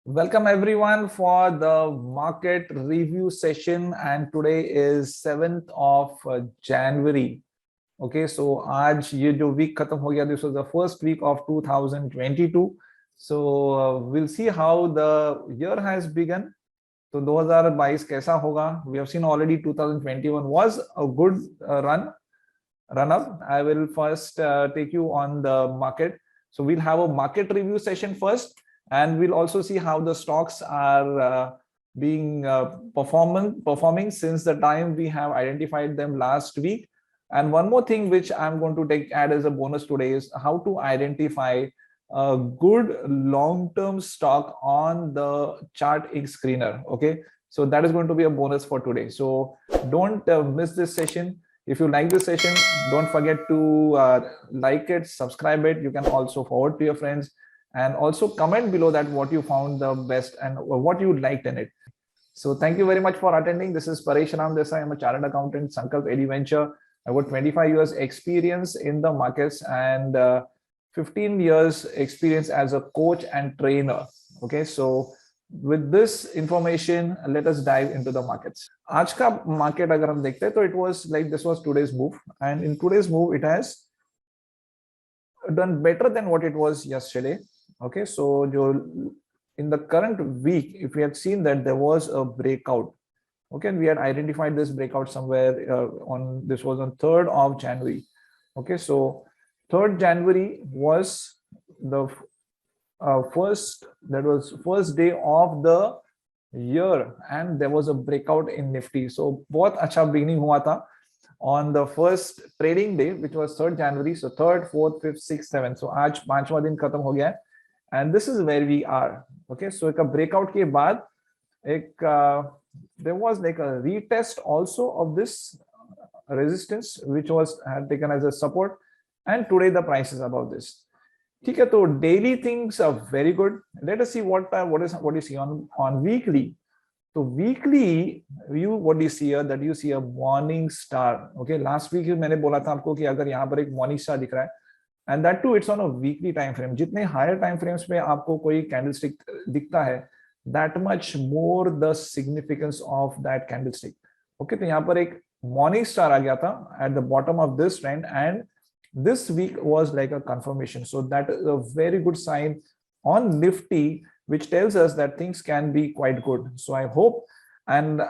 Welcome everyone for the market review session, and today is 7th of January. Okay, so आज ये जो week खत्म हो गया, this was the first week of 2022. So we'll see how the year has begun. तो 2022 कैसा होगा? We have seen already 2021 was a good run up. I will first take you on the market. So we'll have a market review session first, and we'll also see how the stocks are being performing since the time we have identified them last week. And one more thing which I'm going to add as a bonus today is how to identify a good long-term stock on the chart screener. Okay, so that is going to be a bonus for today. So don't miss this session. If you like this session, don't forget to like it, subscribe it. You can also forward to your friends, and also comment below that what you found the best and what you liked in it. So thank you very much for attending. This is Paresh Ram Desai. I'm a chartered accountant, Sankalp Venture. I've got 25 years experience in the markets and 15 years experience as a coach and trainer. Okay, so with this information, let us dive into the markets. आज का market अगर हम देखते हैं तो it was like this was today's move, and in today's move it has done better than what it was yesterday. Okay, so in the current week, if we had seen that there was a breakout, okay, and we had identified this breakout somewhere on this was on 3rd of January. Okay, so 3rd January was the first day of the year, and there was a breakout in Nifty. So बहुत अच्छा beginning हुआ था on the first trading day, which was 3rd January. So 3rd, 4th, 5th, 6th, 7th. So आज पांचवा दिन खत्म हो गया है, and this is where we are. Okay, so एक breakout के बाद एक there was like a retest also of this resistance, which was had taken as a support, and today the price is above this. ठीक है, तो daily things are very good. Let us see what you see on weekly. So weekly view, what do you see here? That you see a morning star. Okay, last week मैंने बोला था आपको कि अगर यहाँ पर एक morning star दिख रहा है, and that too it's on a weekly time frame. जितने higher time frames में आपको कोई candlestick दिखता है, that much more the significance of that candlestick. Okay, तो यहाँ पर एक morning star आ गया था at the bottom of this trend, and this week was like a confirmation. So that is a very good sign on Nifty, which tells us that things can be quite good. So I hope, and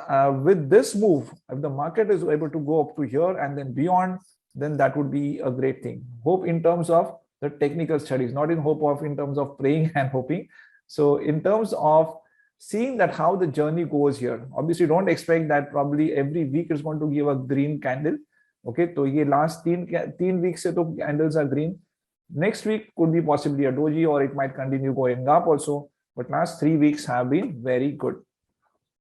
with this move, if the market is able to go up to here and then beyond, then that would be a great thing. Hope in terms of the technical studies, not in hope of in terms of praying and hoping. So in terms of seeing that how the journey goes here, obviously don't expect that probably every week is going to give a green candle. Okay, तो ये last तीन weeks से तो candles are green. Next week could be possibly a doji, or it might continue going up also. But last 3 weeks have been very good.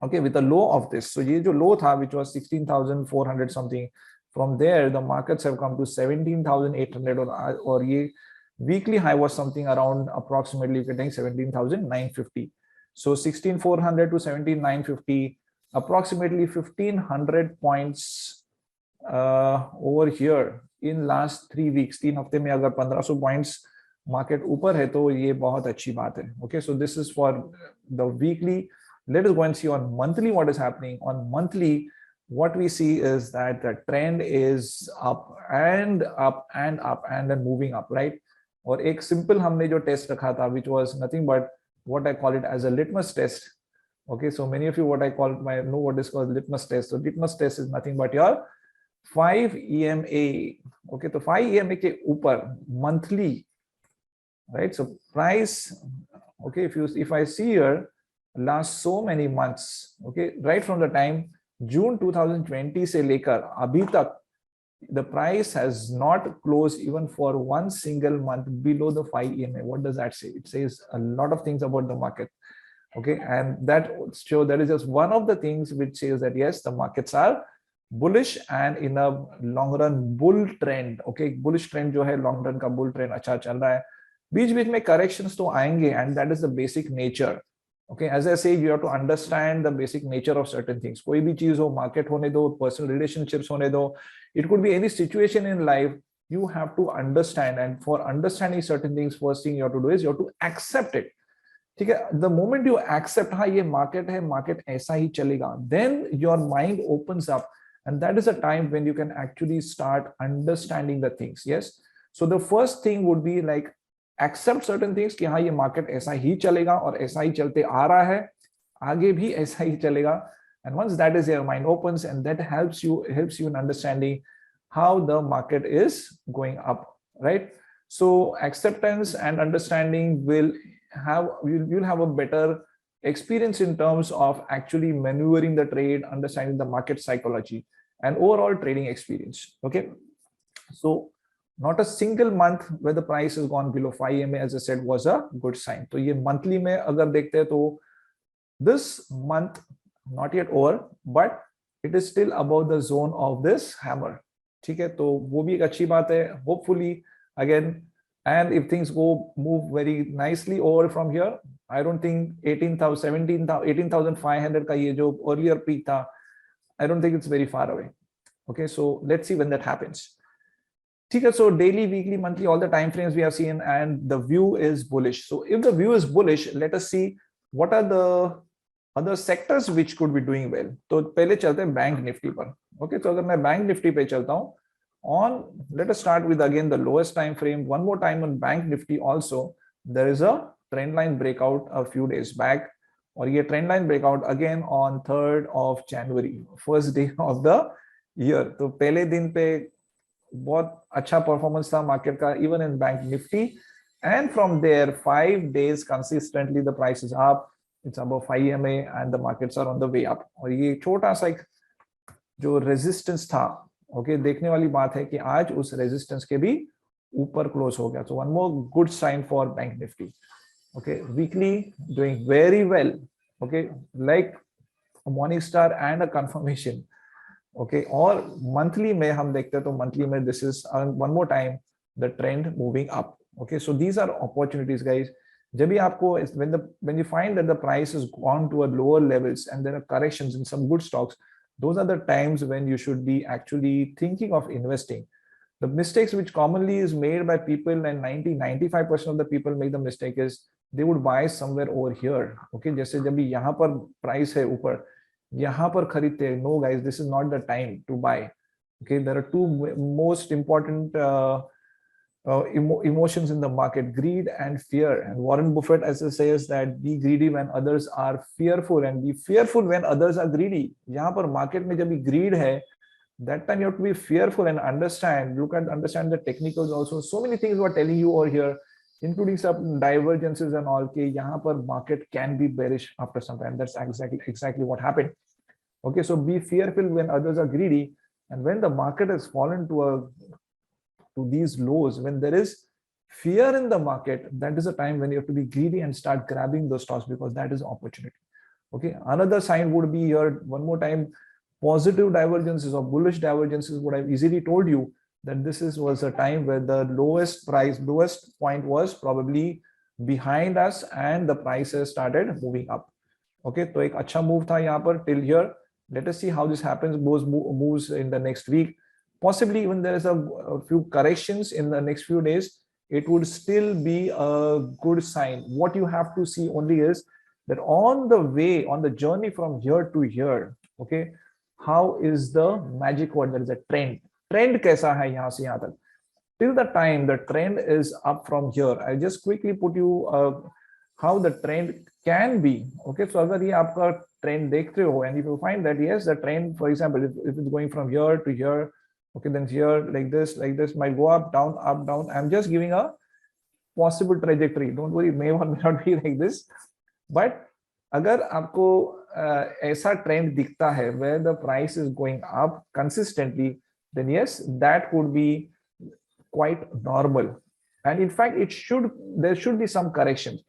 Okay, with a low of this. So ये जो low था, which was 16,400 something, from there the markets have come to 17,800, or ये weekly high was something around approximately, you can think 17,950. So 16,400 to 17,950, approximately 1,500 points over here in last 3 weeks. 3 हफ्ते में अगर 1500 points market ऊपर है तो ये बहुत अच्छी बात है. Okay, so this is for the weekly. Let us go and see on monthly what is happening. On monthly, what we see is that the trend is up and up and up and then moving up, right? और एक simple हमने जो test रखा था, which was nothing but what I call it as a litmus test. Okay, so many of you know what is called litmus test. So litmus test is nothing but your 5 EMA. Okay, तो 5 EMA के ऊपर monthly, right? So price, okay, if I see here last so many months, okay, right from the time June 2020 से लेकर अभी तक, the price has not closed even for one single month below the 5 EMA. What does that say? It says a lot of things about the market. Okay, and that is just one of the things which says that yes, the markets are bullish and in a long run bull trend. Okay, bullish trend जो है long run का bull trend अच्छा चल रहा है. बीच बीच में corrections तो आएंगे, and that is the basic nature. Okay, as I say, you have to understand the basic nature of certain things. कोई भी चीज हो, market होने दो, personal relationships होने दो, it could be any situation in life. You have to understand, and for understanding certain things, first thing you have to do is you have to accept it. ठीक है, the moment you accept हाँ ये market है, market ऐसा ही चलेगा, then your mind opens up and that is a time when you can actually start understanding the things. Yes, so the first thing would be like accept certain things कि हाँ ये market ऐसा ही चलेगा और ऐसा ही चलते आ रहा है, आगे भी ऐसा ही चलेगा. And once that is, your mind opens and that helps you in understanding how the market is going up, right? So acceptance and understanding will have, you'll have a better experience in terms of actually maneuvering the trade, understanding the market psychology and overall trading experience. Okay, so not a single month where the price has gone below 5 EMA, as I said, was a good sign. तो ये monthly में अगर देखते हैं तो this month not yet over, but it is still above the zone of this hammer. ठीक है, तो वो भी एक अच्छी बात है. Hopefully again, and if things go move very nicely over from here, I don't think 18,000 17,000 18,500 का ये जो earlier peak था, I don't think it's very far away. Okay, so let's see when that happens. Okay, so daily, weekly, monthly, all the time frames we have seen, and the view is bullish. So if the view is bullish, let us see what are the other sectors which could be doing well. तो पहले चलते हैं bank Nifty पर. Okay, तो अगर मैं bank Nifty पे चलता हूँ, on, let us start with again the lowest time frame. One more time on bank nifty also, there is a trend line breakout a few days back, और ये trend line breakout again on 3rd of January, first day of the year. तो पहले दिन पे बहुत अच्छा performance था market का, even in bank nifty, and from there 5 days consistently the price is up, it's above 5 EMA and the markets are on the way up. और ये छोटा सा एक जो रेजिस्टेंस था, ओके, देखने वाली बात है कि आज उस रेजिस्टेंस के भी ऊपर क्लोज हो गया. So one more good sign for bank Nifty. Okay, weekly doing very well. Okay, like morning star and a confirmation. Okay, और मंथली में हम देखते हैं तो मंथली में this is one more time the trend moving up. Okay, so these are opportunities guys. जब भी आपको when you find that the price has gone to a lower levels and there are corrections in some good stocks, those are the times when you should be actually thinking of investing. The mistakes which commonly is made by people, and 90-95% of the people make the mistake, is they would buy somewhere over here. Okay, जैसे जब भी यहाँ पर price है ऊपर, यहाँ पर खरीदते हैं. No guys, this is not the time to buy. Okay, there are two most important emotions in the market, greed and fear. And Warren Buffett also says that be greedy when others are fearful and be fearful when others are greedy. यहाँ पर market में जब भी greed है, that time you have to be fearful and understand the technicals also. So many things we are telling you over here, including some divergences and all, कि यहाँ पर market can be bearish after some time. That's exactly what happened. Okay, so be fearful when others are greedy, and when the market has fallen to these lows, when there is fear in the market, that is a time when you have to be greedy and start grabbing those stocks, because that is opportunity. Okay, another sign would be here, one more time, positive divergences or bullish divergences would have easily told you that this was a time where the lowest point was probably behind us and the prices started moving up. Okay, तो एक अच्छा move था यहाँ पर till here. Let us see how this happens, moves in the next week. Possibly even there is a few corrections in the next few days, it would still be a good sign. What you have to see only is that on the way, on the journey from here to here, okay, how is the magic word, there is a trend कैसा है यहाँ से यहाँ तक. Till the time the trend is up from here, I just quickly put you how the trend can be. Okay, so अगर ये आपका trend देखते हो, and if you find that yes, the trend, for example, if it's going from here to here, okay, then here like this might go up down. I'm just giving a possible trajectory. Don't worry, may or may not be like this. But अगर आपको ऐसा trend दिखता है where the price is going up consistently, then yes, that could be quite normal. And in fact, there should be some corrections.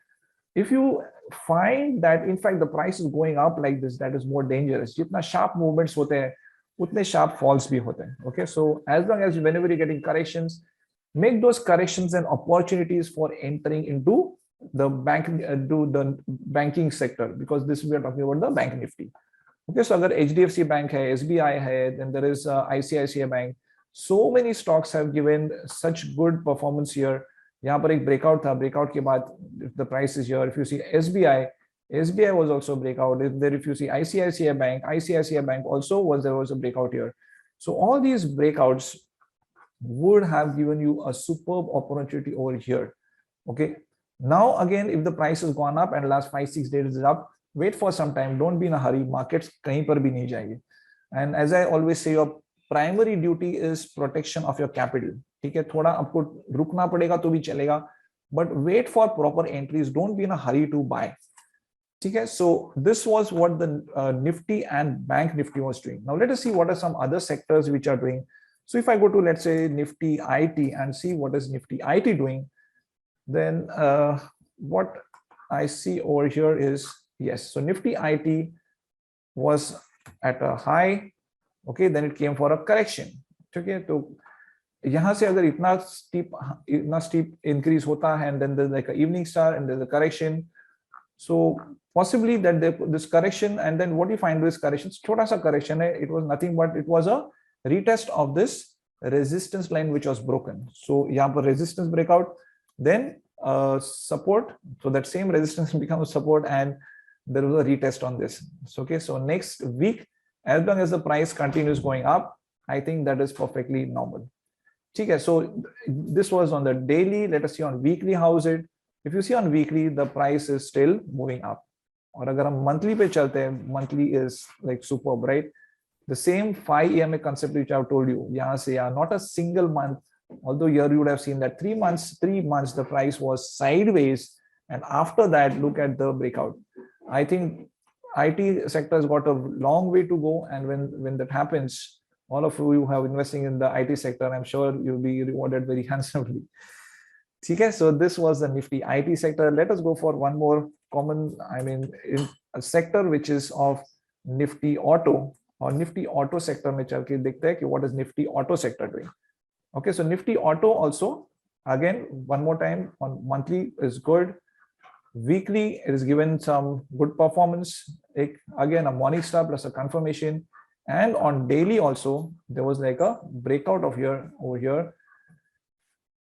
If you find that in fact the price is going up like this, that is more dangerous. जितना sharp movements होते हैं, उतने sharp falls भी होते हैं. Okay, so as long as whenever you're getting corrections, make those corrections and opportunities for entering into the banking sector, because this we are talking about the bank nifty. Okay, so अगर HDFC Bank है, SBI है, then there is ICICI Bank. So many stocks have given such good performance here. यहाँ पर एक breakout था, breakout के बाद the price is here. If you see SBI was also a breakout. If you see ICICI Bank also was a breakout here. So all these breakouts would have given you a superb opportunity over here. Okay. Now again, if the price has gone up and last 5-6 days is up, wait for some time. Don't be in a hurry. Markets kahin par bhi nahi jayenge. And as I always say, your primary duty is protection of your capital. ठीक है, थोड़ा आपको रुकना पड़ेगा तो भी चलेगा, but wait for proper entries. Don't be in a hurry to buy. ठीक है, so this was what the Nifty and Bank Nifty was doing. Now let us see what are some other sectors which are doing. So if I go to, let's say, Nifty IT and see what is Nifty IT doing, then what I see over here is, yes, so Nifty IT was at a high, okay, then it came for a correction. Okay, so यहाँ से अगर इतना steep increase होता है and then there's like an evening star and there's a correction, so possibly that this correction, and then what you find with correction, छोटा सा correction है, it was nothing but it was a retest of this resistance line which was broken. So यहाँ पर resistance breakout, then support, so that same resistance becomes support and there was a retest on this. So okay, so next week, as long as the price continues going up, I think that is perfectly normal. Okay, so this was on the daily. Let us see on weekly how is it. If you see on weekly, the price is still moving up. और अगर हम monthly पे चलते हैं, monthly is like superb, right? The same 5 EMA concept which I've told you, यहाँ से यहाँ, not a single month. Although here you would have seen that 3 months, the price was sideways, and after that, look at the breakout. I think IT sector has got a long way to go, and when that happens, all of you have investing in the IT sector, I'm sure you'll be rewarded very handsomely. Okay, so this was the Nifty IT sector. Let us go for one more common, I mean, in a sector which is of Nifty Auto, or Nifty Auto sector में चल के देखते हैं कि what is Nifty Auto sector doing. Okay, so Nifty Auto also, again, one more time, on monthly is good. Weekly, it is given some good performance. Again, a morning star plus a confirmation. And on daily also, there was like a breakout of here over here.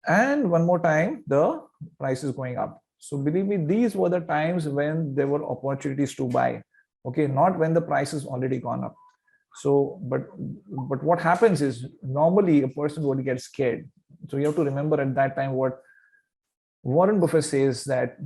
And one more time, the price is going up. So believe me, these were the times when there were opportunities to buy. Okay, not when the price has already gone up. So, but what happens is normally a person would get scared. So you have to remember at that time what Warren Buffett says, that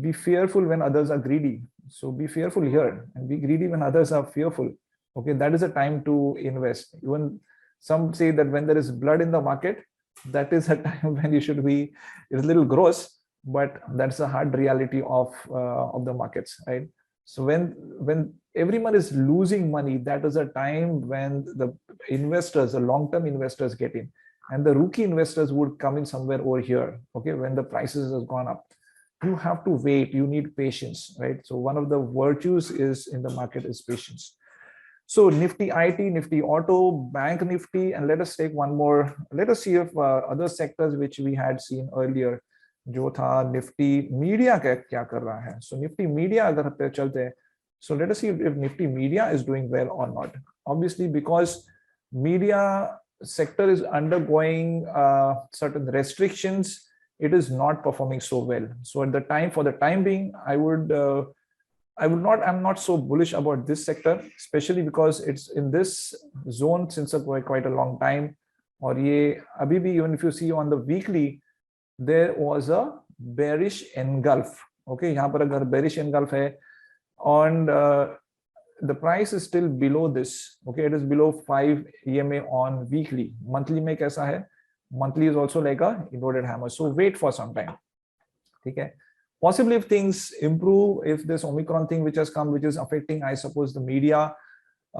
be fearful when others are greedy. So be fearful here and be greedy when others are fearful. Okay, that is a time to invest. Even some say that when there is blood in the market, that is a time when you should be. It's a little gross, but that's a hard reality of the markets, right? So when everyone is losing money, that is a time when the investors, the long-term investors, get in, and the rookie investors would come in somewhere over here. Okay, when the prices has gone up, you have to wait. You need patience, right? So one of the virtues is in the market is patience. So Nifty IT, Nifty Auto, Bank Nifty, and let us take one more. Let us see if other sectors which we had seen earlier, जो था Nifty Media क्या कर रहा है. So Nifty Media अगर पे चलते हैं, so let us see if Nifty Media is doing well or not. Obviously, because media sector is undergoing certain restrictions, it is not performing so well. So at the time, for the time being, I'm not so bullish about this sector, especially because it's in this zone since quite a long time. Or ye abhi bhi, even if you see on the weekly, there was a bearish engulf. Okay, यहाँ पर अगर bearish engulf है, and the price is still below this. Okay, it is below 5 EMA on weekly. Monthly में कैसा है? Monthly is also like a inverted hammer. So wait for some time. Okay. Possibly if things improve, if this Omicron thing which has come, which is affecting, I suppose, the media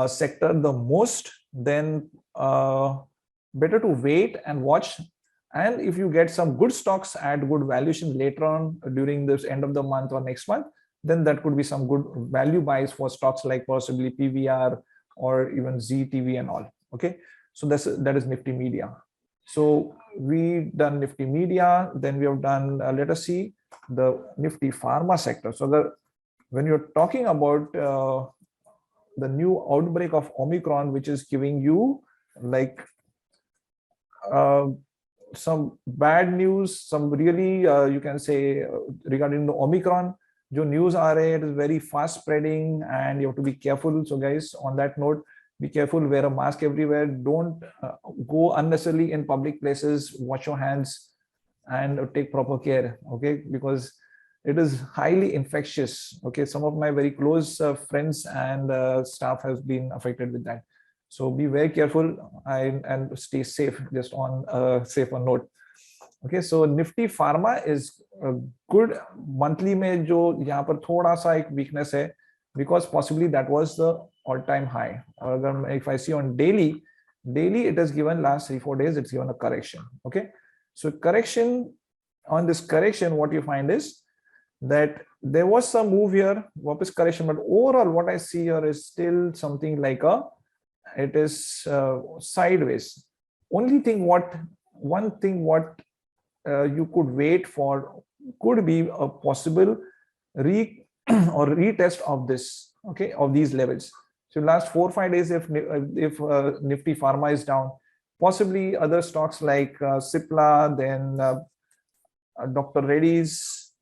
sector the most, then better to wait and watch. And if you get some good stocks at good valuation later on during this end of the month or next month, then that could be some good value buys for stocks like possibly PVR or even ZTV and all. Okay, so that is Nifty Media. So we done Nifty Media, then we have done, let us see, the Nifty Pharma sector. So when you're talking about the new outbreak of Omicron, which is giving you like some bad news, some really you can say regarding the Omicron. जो news आ रहे हैं, it is very fast spreading and you have to be careful. So guys, on that note, be careful, wear a mask everywhere, don't go unnecessarily in public places, wash your hands and take proper care, okay, because it is highly infectious. Okay, some of my very close friends and staff has been affected with that. So be very careful and stay safe, just on a safer note. Okay, so Nifty Pharma is good. Monthly में जो यहाँ पर थोड़ा सा एक weakness है, because possibly that was the all-time high. और अगर if I see on daily it has given last 3-4 days, it's given a correction. Okay, so correction, on this correction, what you find is that there was some move here, वापस correction, but overall what I see here is still something like it is sideways. One thing what you could wait for could be a possible or retest of this, okay, of these levels. So last 4-5 days, if Nifty Pharma is down, possibly other stocks like Cipla, then Dr. Reddy's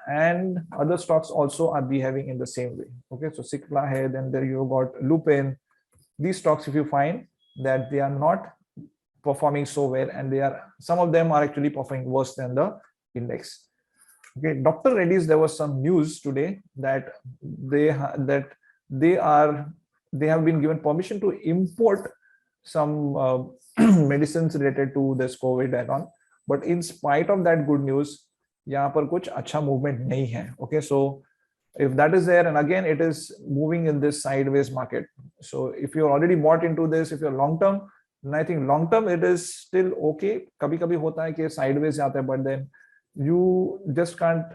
and other stocks also are behaving in the same way. Okay, so Cipla here, then there you got Lupin. These stocks, if you find that they are not performing so well, and some of them are actually performing worse than the index. Okay, Dr. Reddy's, there was some news today that they have been given permission to import some medicines related to this COVID add-on, but in spite of that good news, यहाँ पर कुछ अच्छा movement नहीं है. Okay, so if that is there, and again it is moving in this sideways market, so if you're already bought into this, if you're long term, then I think long term it is still okay. कभी कभी होता है कि sideways जाता है, but then you just can't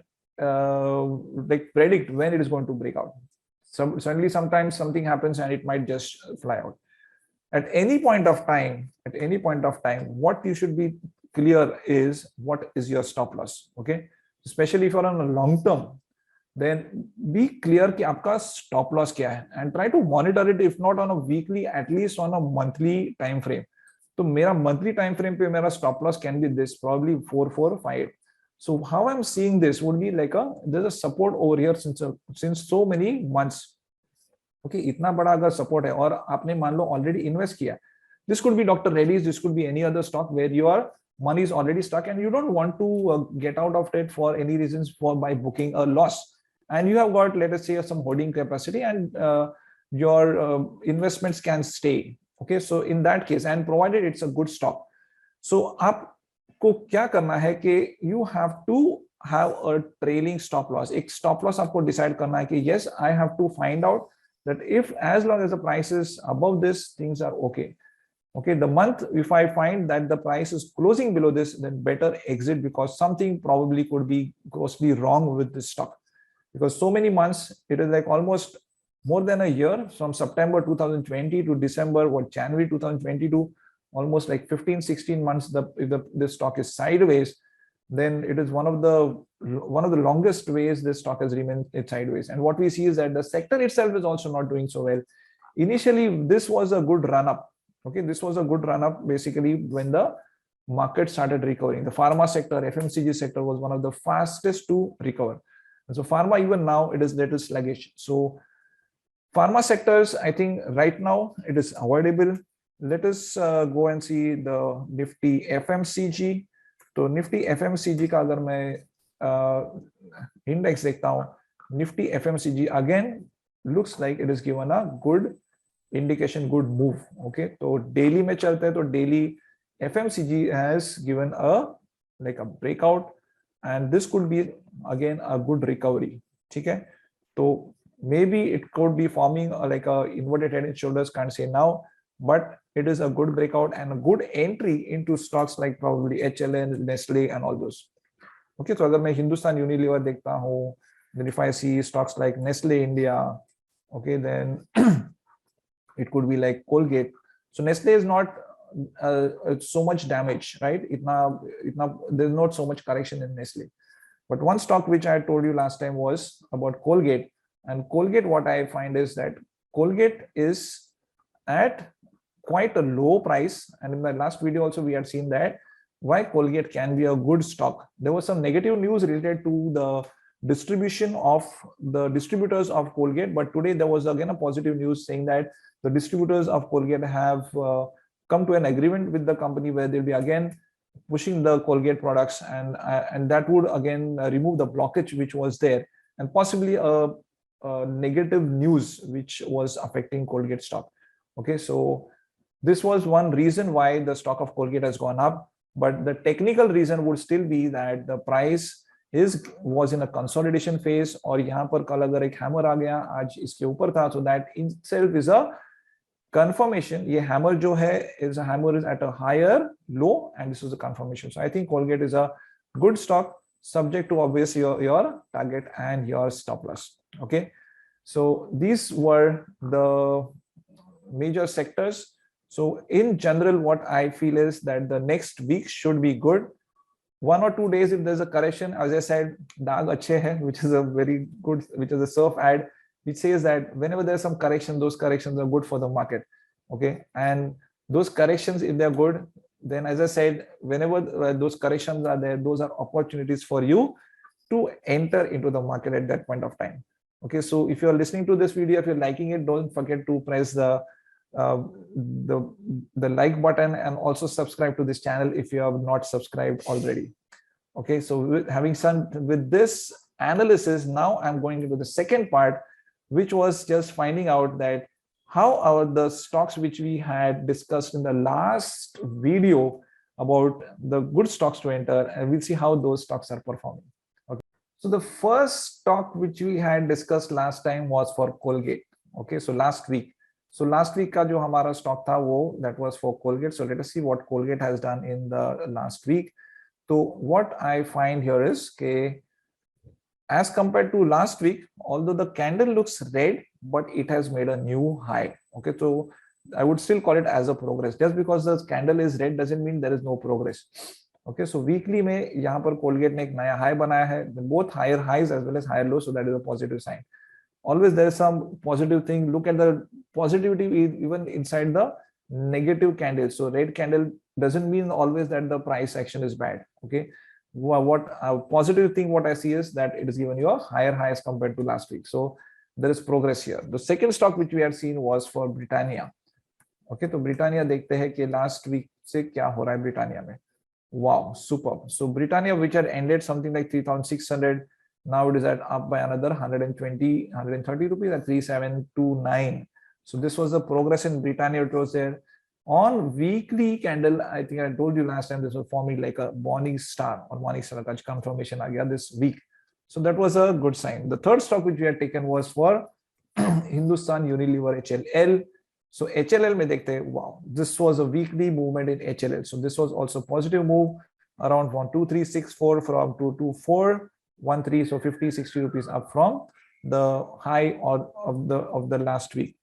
like predict when it is going to break out. Suddenly sometimes something happens and it might just fly out. At any point of time, what you should be clear is what is your stop loss. Okay, especially if you're on a long term, then be clear कि आपका stop loss क्या है, and try to monitor it, if not on a weekly, at least on a monthly time frame. तो मेरा monthly time frame पे मेरा stop loss can be this, probably 4,458. So how I'm seeing this would be like there's a support over here since so many months. Okay, इतना बड़ा अगर support है और आपने मान लो already invest किया, this could be Dr. Reddy's, this could be any other stock where your money is already stuck and you don't want to get out of it for any reasons, by booking a loss, and you have got, let us say, some holding capacity, and your investments can stay. Okay, so in that case, and provided it's a good stock, so आपको क्या करना है कि you have to have a trailing stop loss. एक stop loss आपको decide करना है कि yes, I have to find out that if, as long as the price is above this, things are okay. Okay, the month, if I find that the price is closing below this, then better exit, because something probably could be grossly wrong with this stock. Because so many months, it is like almost more than a year, from September 2020 to December or January 2022, almost like 15-16 months. If this stock is sideways, then it is one of the longest ways this stock has remained sideways. And what we see is that the sector itself is also not doing so well. Initially, this was a good run up. Okay, this was a good run up basically when the market started recovering. The pharma sector, FMCG sector was one of the fastest to recover. And so pharma, even now, it is little sluggish. So pharma sectors, I think right now it is avoidable. Let us go and see the Nifty FMCG. तो Nifty FMCG का अगर मैं index देखता हूँ, Nifty FMCG again looks like it is given a good indication, good move. Okay, तो daily में चलते हैं, तो daily FMCG has given a breakout, and this could be again a good recovery. ठीक है, तो maybe it could be forming like a inverted head and shoulders, can't say now, but it is a good breakout and a good entry into stocks like probably HLN, Nestle and all those. Okay, so अगर मैं Hindustan Unilever देखता हूँ, then if I see stocks like Nestle India, okay, then it could be like Colgate. So Nestle is not so much damage, right? There's not so much correction in Nestle. But one stock which I told you last time was about Colgate. And Colgate, what I find is that Colgate is at quite a low price. And in the last video also, we had seen that why Colgate can be a good stock. There was some negative news related to the distribution of the distributors of Colgate, but today there was again a positive news saying that the distributors of Colgate have come to an agreement with the company where they'll be again pushing the Colgate products, and that would again remove the blockage which was there, and possibly a negative news which was affecting Colgate stock. Okay, so this was one reason why the stock of Colgate has gone up, but the technical reason would still be that the price was in a consolidation phase, और यहाँ पर कल अगर एक hammer आ गया आज इसके ऊपर था, so that itself is a confirmation. ये hammer जो है is at a higher low, and this is a confirmation. So I think Colgate is a good stock, subject to obviously your target and your stop loss. Okay, so these were the major sectors. So in general, what I feel is that the next week should be good. 1 or 2 days if there's a correction, as I said, Daag Achhe Hai, which is a very good, which is a surf ad, which says that whenever there's some correction, those corrections are good for the market. Okay, and those corrections, if they're good, then as I said, whenever those corrections are there, those are opportunities for you to enter into the market at that point of time. Okay, so if you're listening to this video, if you're liking it, don't forget to press the like button, and also subscribe to this channel if you have not subscribed already. Okay, so having done with this analysis, now I'm going into the second part, which was just finding out that how are the stocks which we had discussed in the last video about the good stocks to enter, and we'll see how those stocks are performing. Okay, so the first stock which we had discussed last time was for Colgate. Okay, so last week का जो हमारा stock था वो that was for Colgate. So let us see what Colgate has done in the last week. So what I find here is कि as compared to last week, although the candle looks red, but it has made a new high. Okay, so I would still call it as a progress. Just because the candle is red doesn't mean there is no progress. Okay, so weekly में यहाँ पर Colgate ने एक नया high बनाया है, both higher highs as well as higher lows, so that is a positive sign. Always there is some positive thing. Look at the positivity even inside the negative candle. So red candle doesn't mean always that the price action is bad. Okay, what positive thing what I see is that it is given you a higher highs compared to last week. So there is progress here. The second stock which we had seen was for Britannia. Okay, तो Britannia देखते हैं कि last week से क्या हो रहा है Britannia में. Wow, superb. So Britannia, which had ended something like 3,600, now it is at up by another 120, 130 rupees at 3,729. So this was the progress in Britannia. It was there on weekly candle. I think I told you last time this was forming like a morning star or morning star ka confirmation aa gaya this week. So that was a good sign. The third stock which we had taken was for Hindustan Unilever HLL. So HLL mein dekhte hain, wow, this was a weekly movement in HLL. So this was also positive move around 12364 from 22413. So 50-60 rupees up from the high of the last week.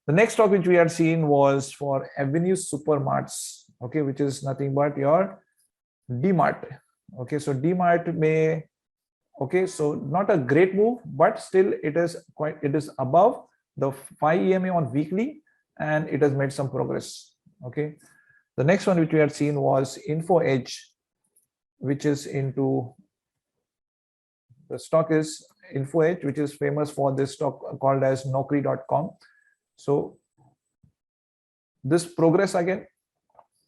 The next stock which we had seen was for Avenue Supermarts, okay, which is nothing but your DMart. Okay, so DMart may, okay, so not a great move, but still it is above the 5 EMA on weekly, and it has made some progress. Okay, the next one which we had seen was Info Edge, which is into, the stock is Info Edge, which is famous for this stock called as Naukri.com. So this progress again,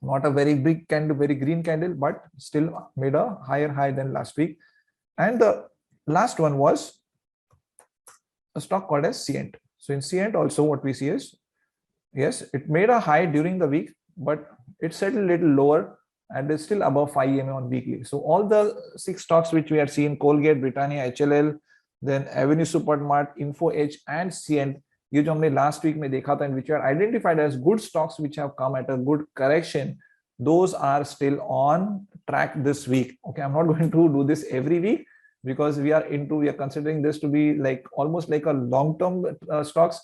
not a very big candle, very green candle, but still made a higher high than last week. And the last one was a stock called as Cient. So in Cient also what we see is, yes, it made a high during the week, but it settled a little lower and is still above 5 EMA on weekly. So all the 6 stocks which we had seen, Colgate, Britannia, HLL, then Avenue Supermart, Info Edge and Cient, ये जो हमने last week में देखा था, and which are identified as good stocks which have come at a good correction, those are still on track this week. Okay, I'm not going to do this every week because we are considering this to be like almost like a long-term stocks.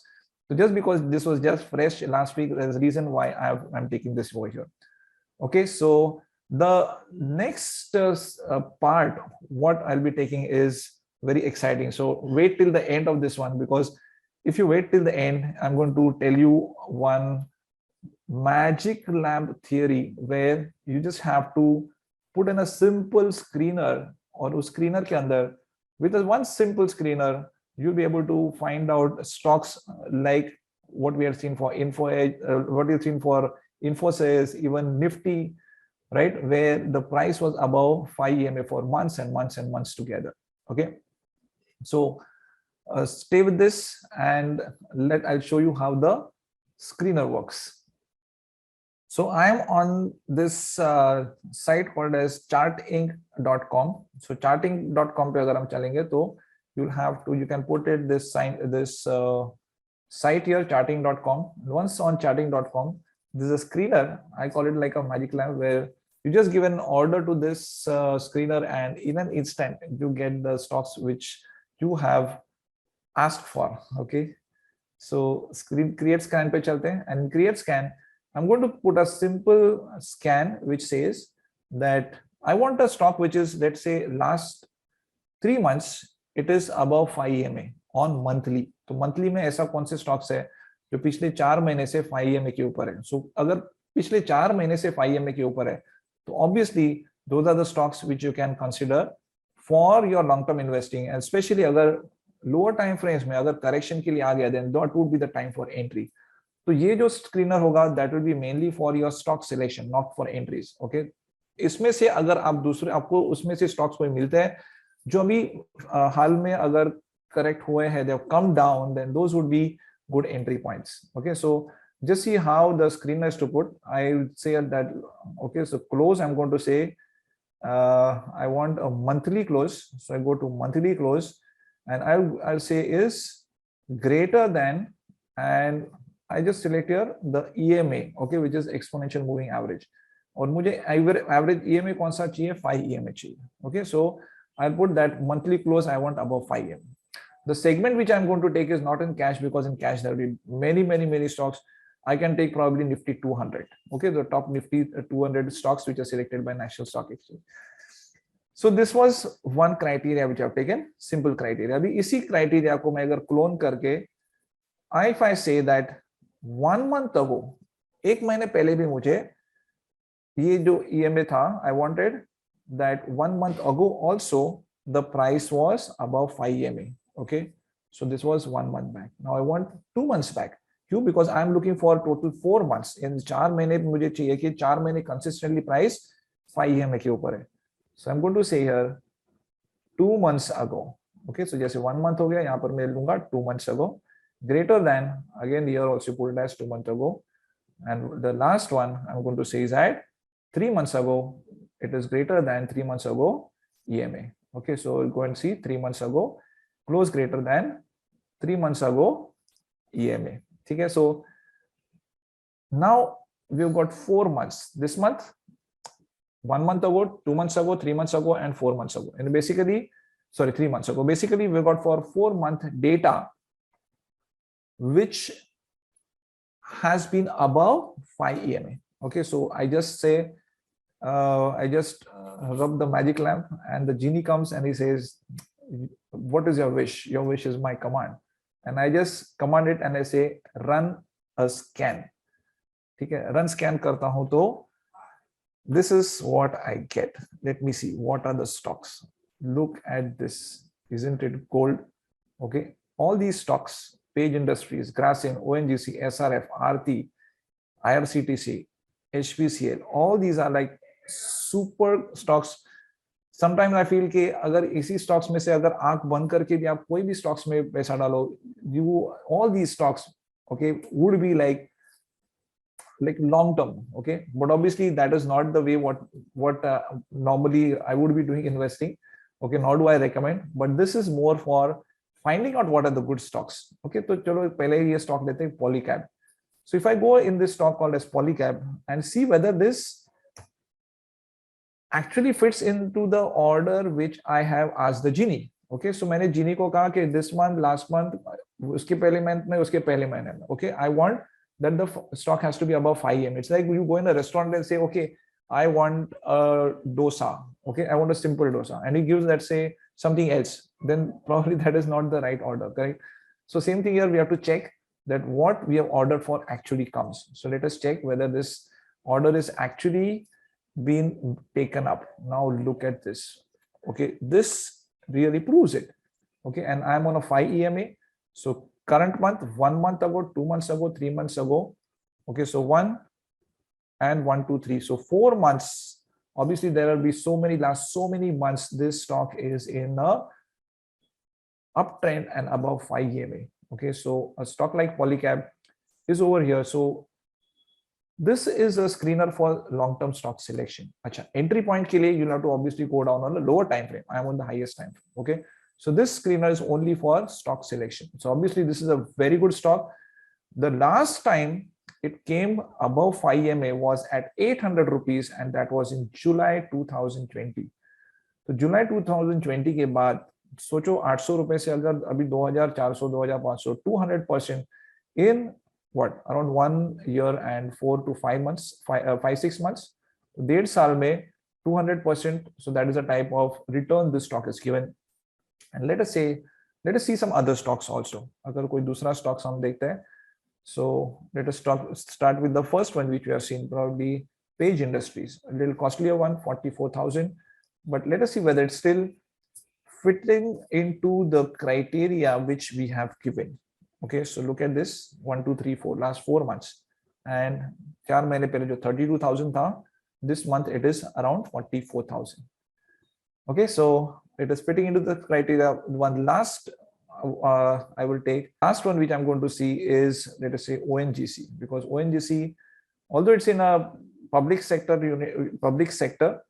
So just because this was just fresh last week, there's a reason why I'm taking this over here. Okay, so the next part, what I'll be taking is very exciting. So wait till the end of this one, because if you wait till the end, I'm going to tell you one magic lamp theory where you just have to put in a simple screener, और उस screener के अंदर with one simple screener you'll be able to find out stocks like what we have seen for what you've seen for Infosys, even Nifty, right, where the price was above 5 EMA for months and months and months together. Okay, so stay with this and I'll show you how the screener works. So I am on this site called as chartinc.com. So chartinc.com पे अगर हम चलेंगे तो you can put it this site here, charting.com. Once on charting.com, this is a screener. I call it like a magic lamp where you just give an order to this screener and in an instant you get the stocks which you have asked for. Okay, so create scan पे चलते हैं, and in create scan I'm going to put a simple scan which says that I want a stock which is, let's say, last 3 months it is above 5 EMA on monthly. तो monthly में ऐसा कौन से stocks है जो पिछले 4 महीने से 5 EMA के ऊपर है. So अगर पिछले 4 महीने से 5 EMA के ऊपर है तो obviously those are the stocks which you can consider for your long term investing, and especially अगर lower time frames में अगर correction के लिए आ गया then that would be the time for entry. तो ये जो स्क्रीनर होगा that will be mainly for your stock selection, not for entries. Okay, इसमें से अगर आप दूसरे आपको उसमें से स्टॉक्स कोई मिलते हैं जो अभी हाल में अगर करेक्ट हुए हैं, they have come down, then those would be good entry points. Okay, so just see how the screener is to put. I would say that okay, so close I'm going to say I want a monthly close, so I go to monthly close and I'll say is greater than, and I just select here the EMA, okay, which is exponential moving average. और मुझे average EMA कौन सा चाहिए? 5 EMA चाहिए. Okay, so I'll put that monthly close I want above 5 EMA. The segment which I'm going to take is not in cash, because in cash there will be many stocks. I can take probably Nifty 200. Okay, the top Nifty 200 stocks which are selected by National Stock Exchange. So this was one criteria which I've taken, simple criteria. अभी इसी criteria को मैं अगर clone करके, if I say that 1 month ago, 1 महीने पहले भी मुझे ये जो EMA था, I wanted that 1 month ago also the price was above 5 EMA. Okay, so this was 1 month back. Now I want 2 months back. क्यों? Because I'm looking for total 4 months. In 4 महीने मुझे चाहिए कि 4 महीने consistently price 5 EMA के ऊपर है. So I'm going to say here 2 months ago. Okay, so जैसे 1 month हो गया, यहाँ पर मैं लूंगा 2 months ago. Greater than, again here also put it as 2 months ago, and the last one I'm going to say is at 3 months ago. It is greater than 3 months ago EMA. Okay, so we'll go and see 3 months ago close greater than 3 months ago EMA. Okay, so now we've got 4 months. This month, 1 month ago, 2 months ago, 3 months ago, and 4 months ago. And basically, sorry, 3 months ago. Basically, we've got for 4 month data which has been above 5 EMA. Okay, so I just say, I just rub the magic lamp and the genie comes and he says, what is your wish? Your wish is my command. And I just command it and I say, run a scan. Okay, run scan karta hu to this is what I get. Let me see, what are the stocks? Look at this. Isn't it gold? Okay, all these stocks, Page Industries, Grasim, ONGC, SRF, Aarti, IRCTC, HPCL, all these are like super stocks. Sometimes I feel कि अगर इसी stocks में से अगर आंख बंद करके भी आप कोई भी stocks में पैसा डालो, you all these stocks, okay, would be like long term. Okay, but obviously that is not the way what normally I would be doing investing. Okay, nor do I recommend, but this is more for finding out what are the good stocks. Okay, तो चलो पहले ये stock लेते हैं Polycab. So if I go in this stock called as Polycab and see whether this actually fits into the order which I have asked the genie. Okay, so मैंने genie को कहा कि this month, last month, उसके पहले month में, उसके पहले महीने में. Okay, I want that the stock has to be above 5 EM. It's like you go in a restaurant and say, okay, I want a dosa. Okay, I want a simple dosa, and he gives, let's say, something else. Then probably that is not the right order, correct? So same thing here, we have to check that what we have ordered for actually comes. So let us check whether this order is actually been taken up. Now look at this. Okay, this really proves it. Okay, and I'm on a 5 EMA. So current month, 1 month ago, 2 months ago, 3 months ago. Okay, so 1 and 1, 2, 3. So 4 months. Obviously, there will be so many months. This stock is in a uptrend and above 5 EMA. Okay, so a stock like Polycab is over here. So this is a screener for long-term stock selection. Acha, entry point ke liye, you'll have to obviously go down on a lower time frame. I am on the highest time frame. Okay, so this screener is only for stock selection. So obviously this is a very good stock. The last time it came above 5 EMA was at 800 rupees, and that was in July 2020. तो जुलाई 2020 के बाद सोचो 800 रुपए से अगर अभी 2400 2500 200% in what around 1 year and 4 to 5 months 5-6 months, 1.5 साल में 200%. So that is a type of return this stock is given. And let us see some other stocks also. अगर कोई दूसरा stocks हम देखते हैं, so let us start with the first one which we have seen, probably Page Industries, a little costlier one, 44,000. But let us see whether it's still fitting into the criteria which we have given. Okay, so look at this 1, 2, 3, 4 last 4 months, and 4 महीने पहले जो 32,000 था, this month it is around 44,000. Okay, so it is fitting into the criteria. One last I will take last one which I'm going to see is, let us say, ONGC, because ONGC, although it's in a public sector unit, public sector,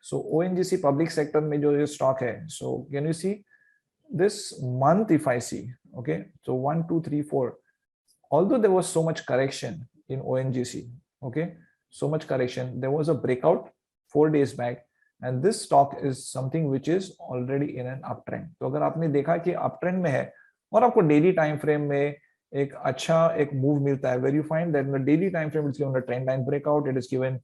so ONGC public sector में जो stock है, so can you see this month if I see, okay, so 1, 2, 3, 4, although there was so much correction in ONGC, okay, so much correction, there was a breakout 4 days back, and this stock is something which is already in an uptrend. तो अगर आपने देखा कि uptrend में है और आपको daily time frame में एक अच्छा एक move मिलता है, where you find that in the daily time frame it's given a trend line breakout, it is given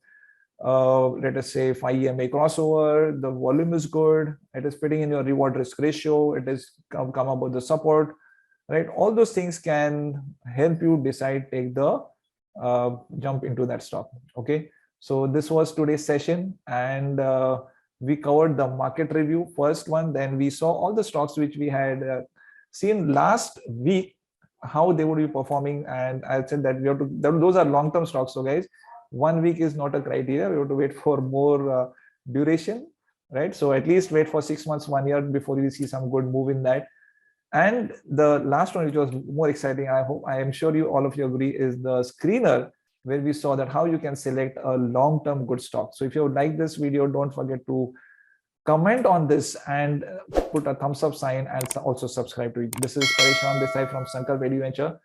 let us say 5 EMA crossover, the volume is good, it is fitting in your reward risk ratio, it is come up with the support, right? All those things can help you decide, take the jump into that stock. Okay, so this was today's session, and we covered the market review first one, then we saw all the stocks which we had seen last week, how they would be performing, and I said that we have to, those are long-term stocks. So guys, 1 week is not a criteria, we have to wait for more duration, right? So at least wait for 6 months, 1 year before you see some good move in that. And the last one, which was more exciting, I am sure you all of you agree, is the screener, where we saw that how you can select a long-term good stock. So if you like this video, don't forget to comment on this and put a thumbs up sign, and also subscribe to it. This is Paresh Desai from Sankalp EduVenture,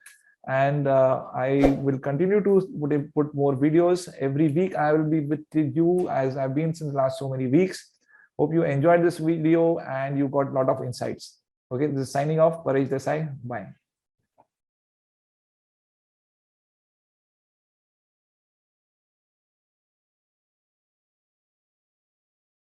and I will continue to put more videos every week. I will be with you as I've been since last so many weeks. Hope you enjoyed this video and you got a lot of insights. Okay, this is signing off, Paresh Desai. Bye.